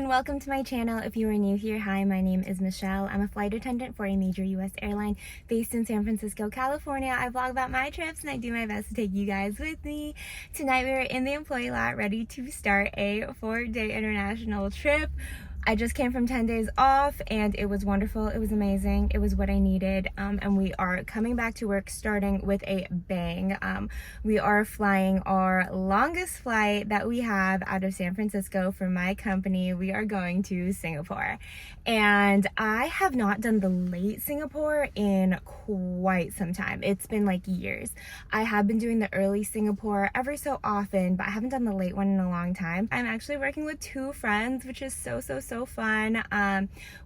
and welcome to my channel. If you are new here, hi, my name is Michelle. I'm a flight attendant for a major US airline based in San Francisco, California. I vlog about my trips and I do my best to take you guys with me. Tonight we are in the employee lot ready to start a 4-day international trip. I just came from 10 days off and it was wonderful. It was amazing. It was what I needed. And we are coming back to work starting with a bang. We are flying our longest flight that we have out of San Francisco for my company. We are going to Singapore. And I have not done the late Singapore in quite some time. It's been like years. I have been doing the early Singapore every so often, but I haven't done the late one in a long time. I'm actually working with 2 friends, which is so fun.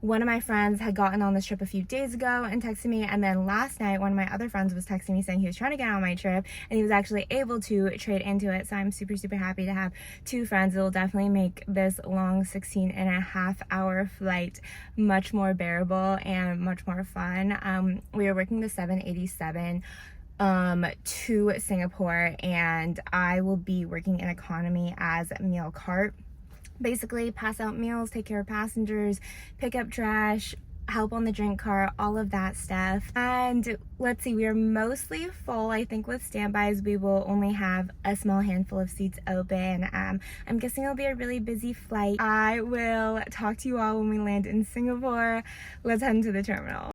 One of my friends had gotten on this trip a few days ago and texted me, and then last night one of my other friends was texting me saying he was trying to get on my trip and he was actually able to trade into it. So I'm super happy to have 2 friends. It will definitely make this long 16.5-hour flight much more bearable and much more fun. We are working the 787 to Singapore, and I will be working in economy as meal cart. Basically pass out meals, take care of passengers, pick up trash, help on the drink cart, all of that stuff. And let's see, we are mostly full. I think with standbys we will only have a small handful of seats open. I'm guessing it'll be a really busy flight. I will talk to you all when we land in Singapore. Let's head into the terminal.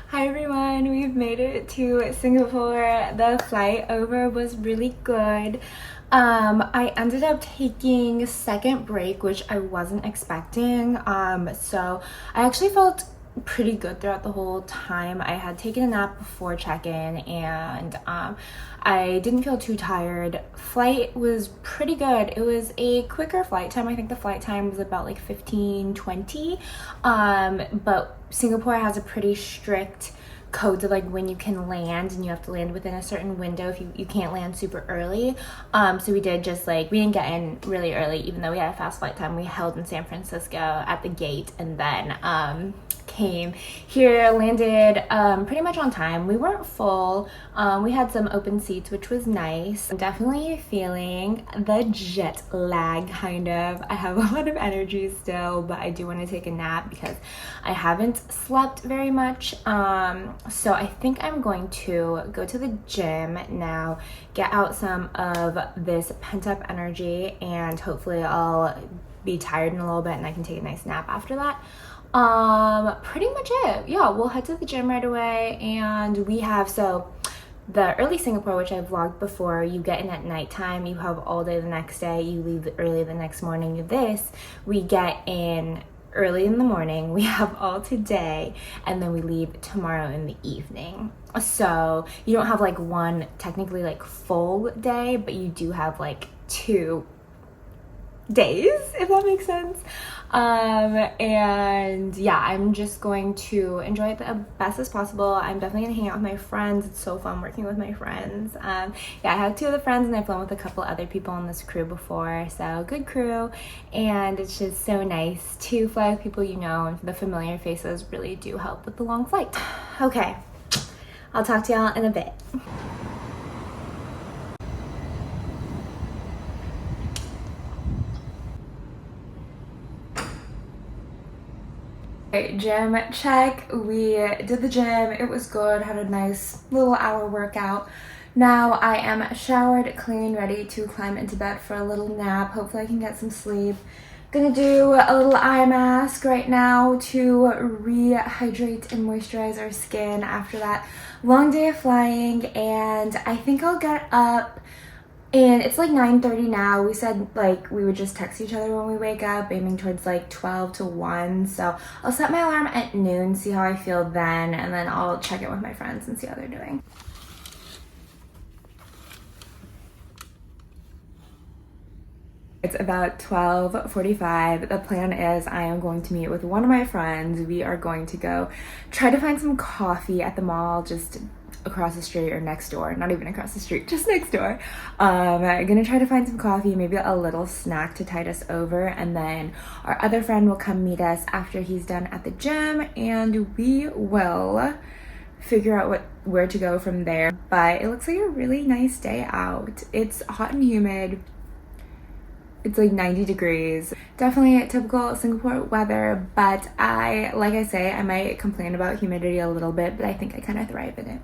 Hi everyone, we've made it to Singapore. The flight over was really good. I ended up taking second break, which I wasn't expecting. So I actually felt pretty good throughout the whole time. I had taken a nap before check-in and I didn't feel too tired. Flight was pretty good. It was a quicker flight time. I think the flight time was about like 15-20. But Singapore has a pretty strict code of like when you can land, and you have to land within a certain window if you can't land super early. So we did just like, we didn't get in really early even though we had a fast flight time. We held in San Francisco at the gate and then came here, landed pretty much on time. We weren't full. We had some open seats, which was nice. I'm definitely feeling the jet lag kind of. I have a lot of energy still, but I do want to take a nap because I haven't slept very much. So I think I'm going to go to the gym now, get out some of this pent-up energy, and hopefully I'll be tired in a little bit and I can take a nice nap after that. Pretty much it. Yeah, we'll head to the gym right away. And we have, so the early Singapore, which I've vlogged before, you get in at nighttime, you have all day the next day, you leave early the next morning. This, we get in early in the morning, we have all today, and then we leave tomorrow in the evening. So you don't have like one technically like full day, but you do have like 2 days, if that makes sense. And yeah, I'm just going to enjoy it the best as possible. I'm definitely gonna hang out with my friends. It's so fun working with my friends. Yeah, I have 2 other friends and I've flown with a couple other people on this crew before, so good crew. And it's just so nice to fly with people you know, and the familiar faces really do help with the long flight. Okay, I'll talk to y'all in a bit. Okay, gym check. We did the gym. It was good. Had a nice little hour workout. Now I am showered, clean, ready to climb into bed for a little nap. Hopefully I can get some sleep. Gonna do a little eye mask right now to rehydrate and moisturize our skin after that long day of flying. And I think I'll get up. And it's like 9:30 now. We said like we would just text each other when we wake up, aiming towards like 12 to 1. So I'll set my alarm at noon, see how I feel then, and then I'll check in with my friends and see how they're doing. It's about 12:45. The plan is I am going to meet with one of my friends. We are going to go try to find some coffee at the mall just across the street or next door. Not even across the street, just next door. I'm gonna try to find some coffee, maybe a little snack to tide us over, and then our other friend will come meet us after he's done at the gym, and we will figure out where to go from there. But it looks like a really nice day out. It's hot and humid. It's like 90 degrees. Definitely typical Singapore weather, but like I say, I might complain about humidity a little bit, but I think I kind of thrive in it.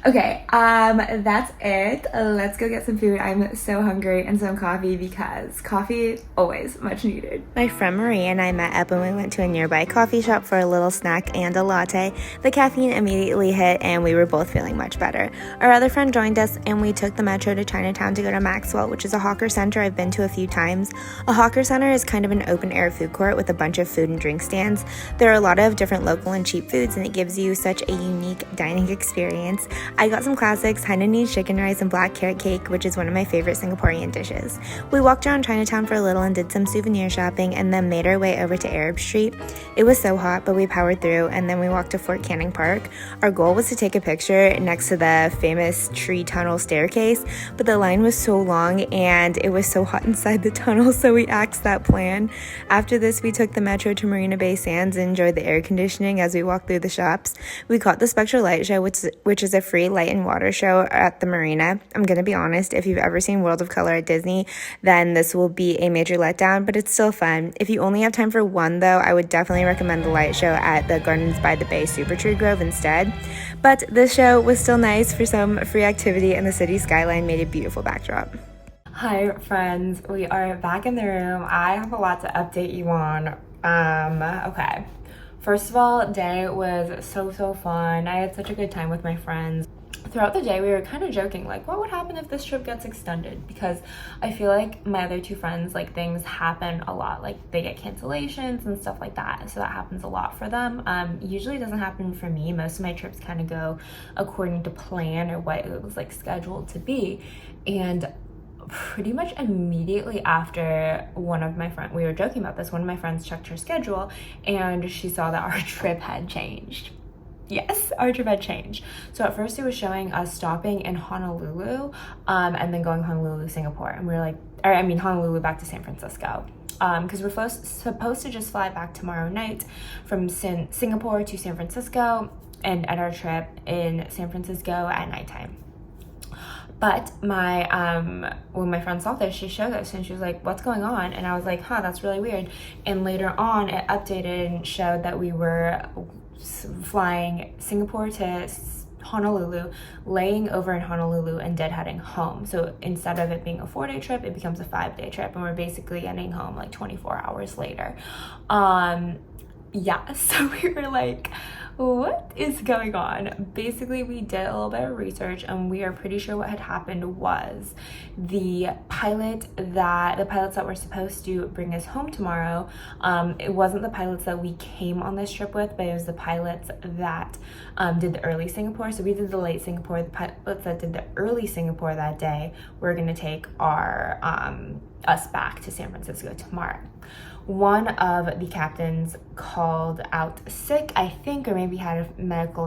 Okay, that's it. Let's go get some food. I'm so hungry, and some coffee, because coffee always much needed. My friend Marie and I met up when we went to a nearby coffee shop for a little snack and a latte. The caffeine immediately hit, and we were both feeling much better. Our other friend joined us, and we took the metro to Chinatown to go to Maxwell, which is a hawker center I've been to a few times. A hawker center is kind of an open-air food court with a bunch of food and drink stands. There are a lot of different local and cheap foods, and it gives you such a unique dining experience. I got some classics, Hainanese chicken rice and black carrot cake, which is one of my favorite Singaporean dishes. We walked around Chinatown for a little and did some souvenir shopping, and then made our way over to Arab Street. It was so hot, but we powered through, and then we walked to Fort Canning Park. Our goal was to take a picture next to the famous tree tunnel staircase, but the line was so long and it was so hot inside the tunnel, so we axed that plan. After this, we took the metro to Marina Bay Sands and enjoyed the air conditioning as we walked through the shops. We caught the Spectral Light Show, which is a free light and water show at the marina. I'm gonna be honest, if you've ever seen World of Color at Disney, then this will be a major letdown, but it's still fun. If you only have time for one though, I would definitely recommend the light show at the Gardens by the Bay Super Tree Grove instead. But this show was still nice for some free activity, and the city skyline made a beautiful backdrop. Hi friends, we are back in the room. I have a lot to update you on. Okay. First of all, day was so fun. I had such a good time with my friends. Throughout the day, we were kind of joking, like, what would happen if this trip gets extended? Because I feel like my other two friends, like, things happen a lot. Like, they get cancellations and stuff like that. So that happens a lot for them. Usually it doesn't happen for me. Most of my trips kind of go according to plan or what it was, like, scheduled to be. And pretty much immediately after we were joking about this, one of my friends checked her schedule and she saw that our trip had changed. Yes, our trip had changed. So at first it was showing us stopping in Honolulu and then going Honolulu, Singapore. And we were like, Honolulu back to San Francisco. Because we're supposed to just fly back tomorrow night from Singapore to San Francisco and end our trip in San Francisco at nighttime. But when my friend saw this, she showed us and she was like, what's going on? And I was like, that's really weird. And later on it updated and showed that we were flying Singapore to Honolulu, laying over in Honolulu, and heading home. So instead of it being a 4-day trip, it becomes a 5-day trip, and we're basically getting home like 24 hours later. So we were like, what is going on? Basically, we did a little bit of research, and we are pretty sure what had happened was the pilots that were supposed to bring us home tomorrow, it wasn't the pilots that we came on this trip with, but it was the pilots that did the early Singapore. So we did the late Singapore. The pilots that did the early Singapore that day were going to take us back to San Francisco tomorrow. One of the captains called out sick, I think, or maybe had a medical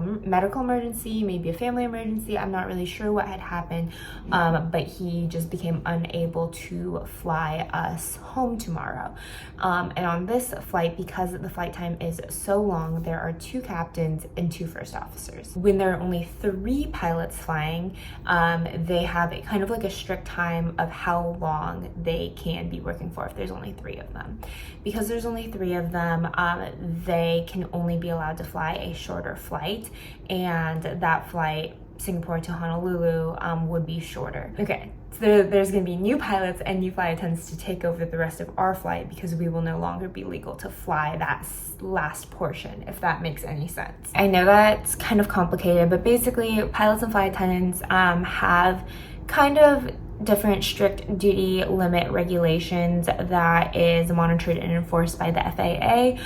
emergency, maybe a family emergency. I'm not really sure what had happened, but he just became unable to fly us home tomorrow. And on this flight, because the flight time is so long, there are 2 captains and 2 first officers. When there are only 3 pilots flying, they have a kind of like a strict time of how long they can be working for if there's only 3 of them. Because there's only 3 of them, they can only be allowed to fly a shorter flight, and that flight, Singapore to Honolulu, would be shorter. Okay, so there's going to be new pilots and new flight attendants to take over the rest of our flight, because we will no longer be legal to fly that last portion, if that makes any sense. I know that's kind of complicated, but basically pilots and flight attendants have kind of different strict duty limit regulations that is monitored and enforced by the FAA,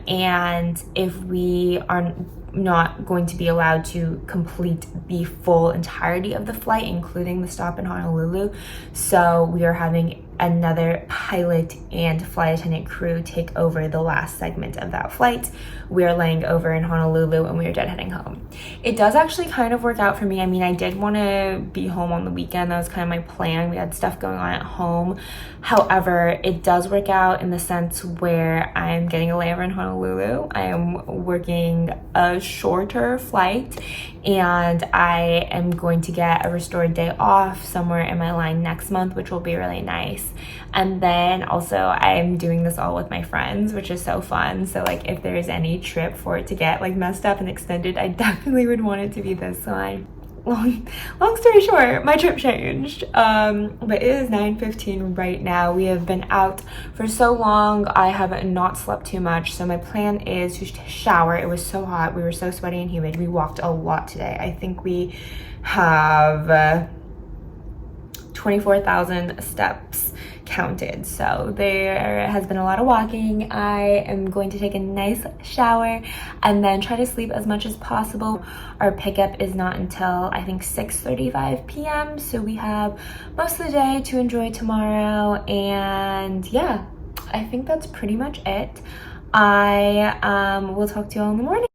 and if we are not going to be allowed to complete the full entirety of the flight, including the stop in Honolulu, so we are having another pilot and flight attendant crew take over the last segment of that flight. We are laying over in Honolulu and we are dead heading home. It does actually kind of work out for me. I mean, I did want to be home on the weekend. That was kind of my plan. We had stuff going on at home. However, it does work out in the sense where I'm getting a layover in Honolulu. I am working a shorter flight and I am going to get a restored day off somewhere in my line next month, which will be really nice. And then also I'm doing this all with my friends, which is so fun. So like if there's any trip for it to get like messed up and extended, I definitely would want it to be this one. Long story short, my trip changed, but it is 9:15 right now. We have been out for so long. I have not slept too much, so my plan is to shower. It was so hot. We were so sweaty and humid. We walked a lot today. I think we have 24,000 steps counted, so there has been a lot of walking. I am going to take a nice shower and then try to sleep as much as possible. Our pickup is not until I think 6:35 p.m. so we have most of the day to enjoy tomorrow, and yeah, I think that's pretty much it. I will talk to you all in the morning.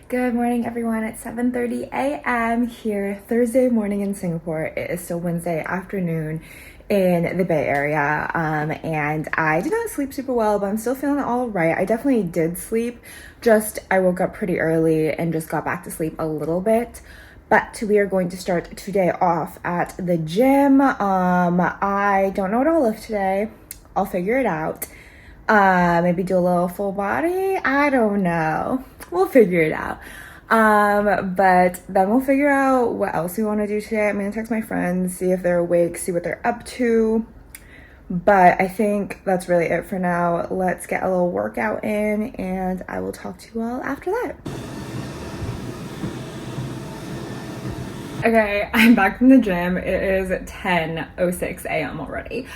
Good morning, everyone. It's 7:30 a.m. here, Thursday morning in Singapore. It is still Wednesday afternoon in the Bay Area, and I did not sleep super well, but I'm still feeling all right. I definitely did sleep, just I woke up pretty early and just got back to sleep a little bit. But we are going to start today off at the gym. I don't know what I'll lift today. I'll figure it out. Maybe do a little full body. I don't know. We'll figure it out. But then we'll figure out what else we want to do today. I'm gonna text my friends, see if they're awake, see what they're up to. But I think that's really it for now. Let's get a little workout in and I will talk to you all after that. Okay, I'm back from the gym. It is 10:06 a.m. already.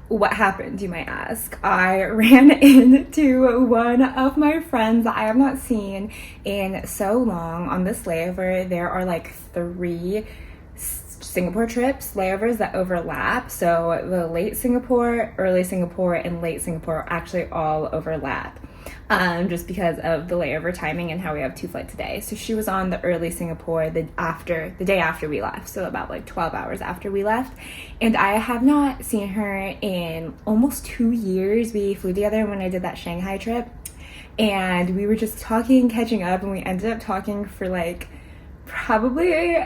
What happened, you might ask? I ran into one of my friends that I have not seen in so long on this layover. There are like 3 Singapore trips, layovers that overlap. So the late Singapore, early Singapore, and late Singapore actually all overlap. Just because of the layover timing and how we have 2 flights a day. So she was on the early Singapore the day after we left, so about like 12 hours after we left, and I have not seen her in almost 2 years. We flew together when I did that Shanghai trip, and we were just talking, catching up, and we ended up talking for like probably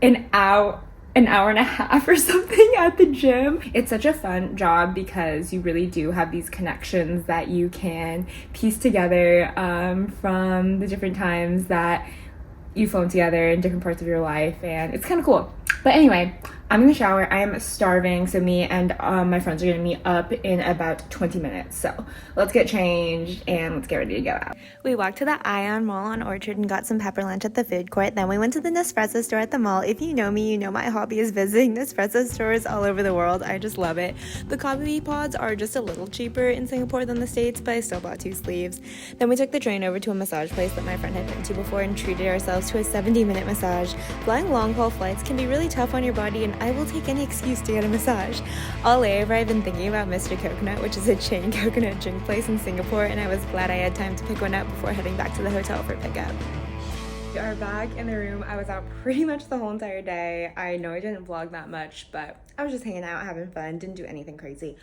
an hour and a half or something at the gym. It's such a fun job because you really do have these connections that you can piece together from the different times that you've flown together in different parts of your life, and it's kind of cool. But anyway, I'm gonna shower. I am starving, so me and my friends are gonna meet up in about 20 minutes. So let's get changed and let's get ready to go out. We walked to the Ion Mall on Orchard and got some pepper lunch at the food court. Then we went to the Nespresso store at the mall. If you know me, you know my hobby is visiting Nespresso stores all over the world. I just love it. The coffee pods are just a little cheaper in Singapore than the States, but I still bought 2 sleeves. Then we took the train over to a massage place that my friend had been to before and treated ourselves to a 70-minute massage. Flying long-haul flights can be really tough on your body, and I will take any excuse to get a massage. All layover, I've been thinking about Mr. Coconut, which is a chain coconut drink place in Singapore, and I was glad I had time to pick one up before heading back to the hotel for pickup. We are back in the room. I was out pretty much the whole entire day. I know I didn't vlog that much, but I was just hanging out, having fun, didn't do anything crazy.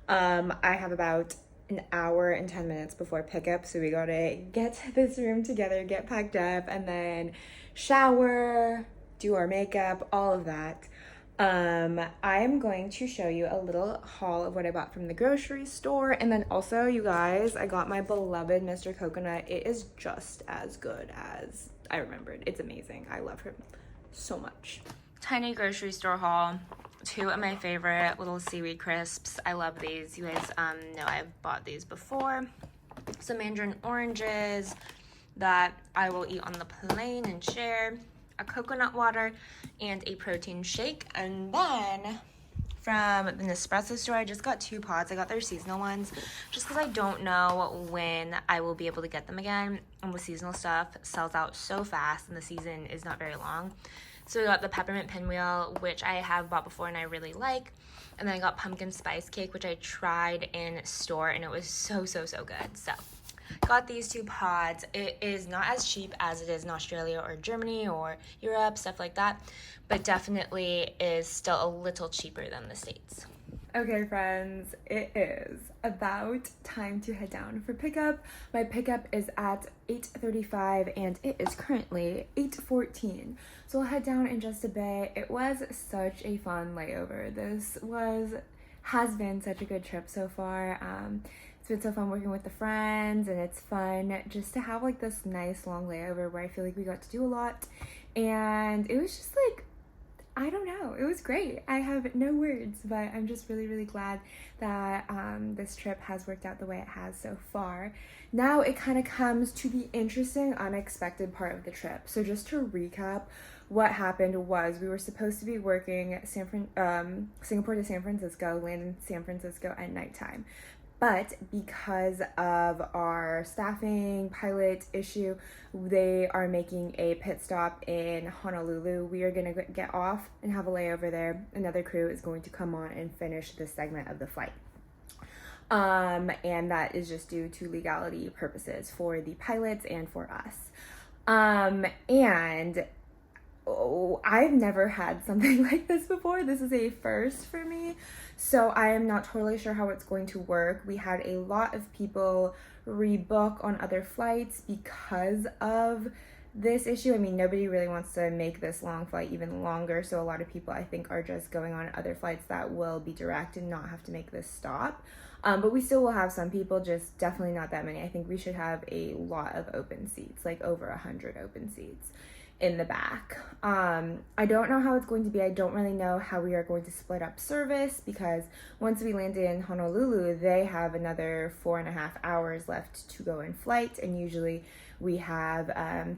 I have about an hour and 10 minutes before pickup, so we gotta get this room together, get packed up, and then shower, do our makeup, all of that. I'm going to show you a little haul of what I bought from the grocery store, and then also, you guys, I got my beloved Mr. Coconut. It is just as good as I remembered. It's amazing. I love him so much. Tiny grocery store haul. 2 of my favorite little seaweed crisps. I love these. You guys know I've bought these before. Some mandarin oranges that I will eat on the plane and share. A coconut water and a protein shake. And then from the Nespresso store. I just got 2 pods. I got their seasonal ones just because I don't know when I will be able to get them again. And with seasonal stuff, sells out so fast and the season is not very long. So I got the peppermint pinwheel, which I have bought before and I really like. And then I got pumpkin spice cake, which I tried in store and it was so good. So got these 2 pods. It is not as cheap as it is in Australia or Germany or Europe, stuff like that, but definitely is still a little cheaper than the States. Okay, friends, it is about time to head down for pickup. My pickup is at 8:35 and it is currently 8:14. So I'll head down in just a bit. It was such a fun layover. Has been such a good trip so far. It's been so fun working with the friends, and it's fun just to have like this nice long layover where I feel like we got to do a lot, and it was just like, I don't know, it was great. I have no words, but I'm just really glad that this trip has worked out the way it has so far. Now it kind of comes to the interesting, unexpected part of the trip. So just to recap, what happened was we were supposed to be working Singapore to San Francisco, land in San Francisco at nighttime. But because of our staffing pilot issue, they are making a pit stop in Honolulu. We are going to get off and have a layover there. Another crew is going to come on and finish this segment of the flight. And that is just due to legality purposes for the pilots and for us. I've never had something like this before. This is a first for me, so I am not totally sure how it's going to work. We had a lot of people rebook on other flights because of this issue. I mean, nobody really wants to make this long flight even longer, so a lot of people I think are just going on other flights that will be direct and not have to make this stop. But we still will have some people, just definitely not that many. I think we should have a lot of open seats, like over 100 open seats in the back. I don't know how it's going to be. I don't really know how we are going to split up service, because once we land in Honolulu, they have another 4.5 hours left to go in flight, and usually we have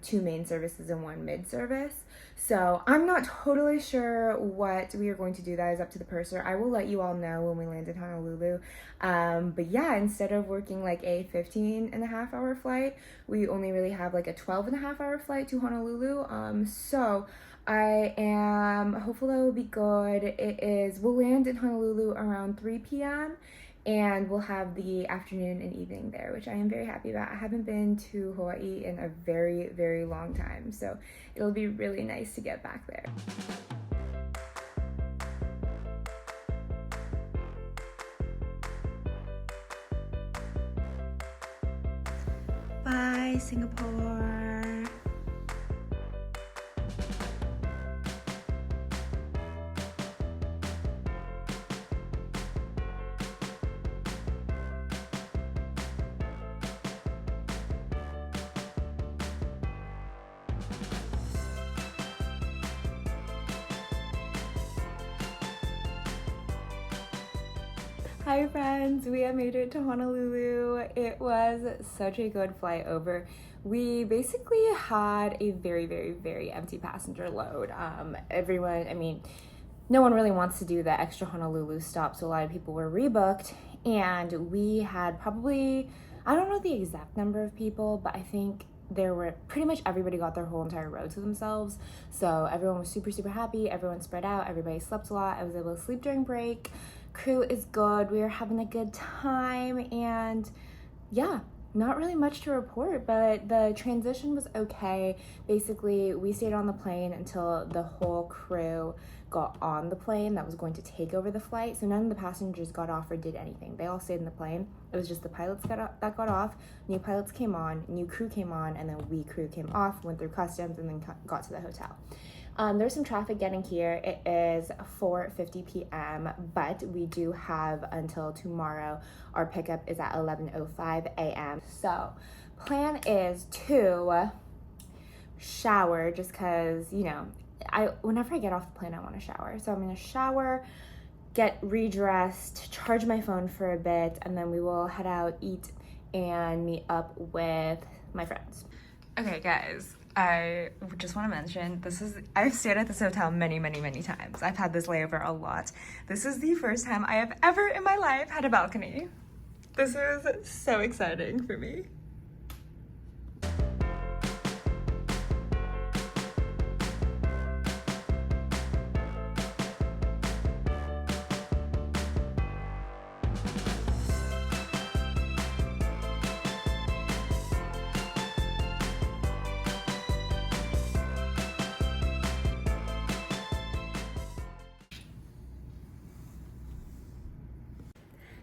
2 main services and 1 mid service. So I'm not totally sure what we are going to do. That is up to the purser. I will let you all know when we land in Honolulu. But yeah, instead of working like a 15.5 hour flight, we only really have like a 12.5 hour flight to Honolulu. So I am hopeful that will be good. We'll land in Honolulu around 3 p.m. and we'll have the afternoon and evening there, which I am very happy about. I haven't been to Hawaii in a very long time, so it'll be really nice to get back there. Bye, Singapore. Hi friends, we have made it to Honolulu. It was such a good flight over. We basically had a very empty passenger load. No one really wants to do the extra Honolulu stop, so a lot of people were rebooked, and we had probably, I don't know the exact number of people, but I think there were pretty much everybody got their whole entire row to themselves. So everyone was super happy. Everyone spread out. Everybody slept a lot. I was able to sleep during break. Crew is good. We are having a good time, and yeah, not really much to report, but the transition was okay. Basically, we stayed on the plane until the whole crew got on the plane that was going to take over the flight. So none of the passengers got off or did anything. They all stayed in the plane. It was just the pilots that got off, new pilots came on, new crew came on, and then we crew came off, went through customs, and then got to the hotel. There's some traffic getting here. It is 4:50 p.m., but we do have until tomorrow. Our pickup is at 11:05 a.m. So plan is to shower, just because, whenever I get off the plane, I want to shower. So I'm going to shower, get redressed, charge my phone for a bit, and then we will head out, eat, and meet up with my friends. Okay, guys. I just want to mention, I've stayed at this hotel many, many, many times. I've had this layover a lot. This is the first time I have ever in my life had a balcony. This is so exciting for me.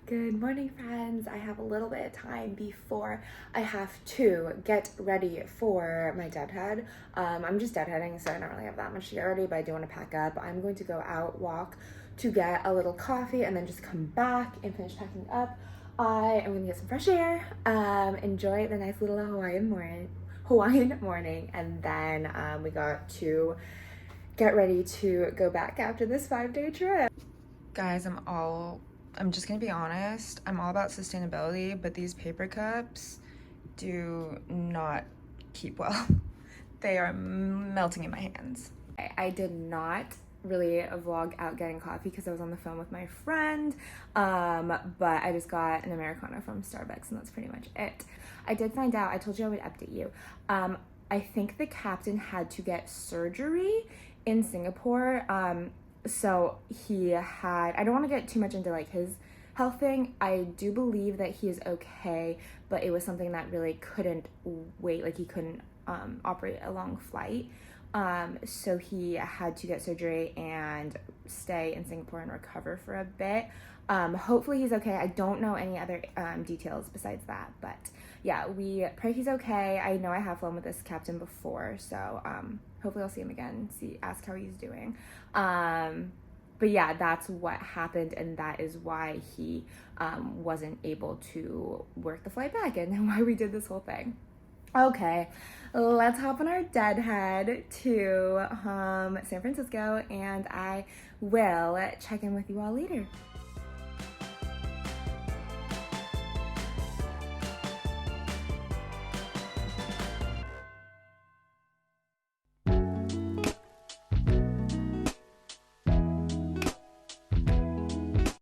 Good morning, friends. I have a little bit of time before I have to get ready for my deadhead. I'm just deadheading, so I don't really have that much to get ready, but I do want to pack up. I'm going to go out, walk to get a little coffee, and then just come back and finish packing up. I am going to get some fresh air, enjoy the nice little Hawaiian morning, and then we got to get ready to go back after this 5-day trip. Guys, I'm just gonna be honest, I'm all about sustainability, but these paper cups do not keep well. They are melting in my hands. I did not really vlog out getting coffee because I was on the phone with my friend, but I just got an Americano from Starbucks and that's pretty much it. I did find out, I told you I would update you. I think the captain had to get surgery in Singapore. So he had, I don't want to get too much into like his health thing. I do believe that he is okay, but it was something that really couldn't wait. Like he couldn't operate a long flight. So he had to get surgery and stay in Singapore and recover for a bit. Hopefully he's okay. I don't know any other details besides that, but yeah, we pray he's okay. I know I have flown with this captain before, so hopefully I'll see him again, ask how he's doing. But yeah, that's what happened, and that is why he wasn't able to work the flight back, and why we did this whole thing. Okay, let's hop on our deadhead to San Francisco, and I will check in with you all later.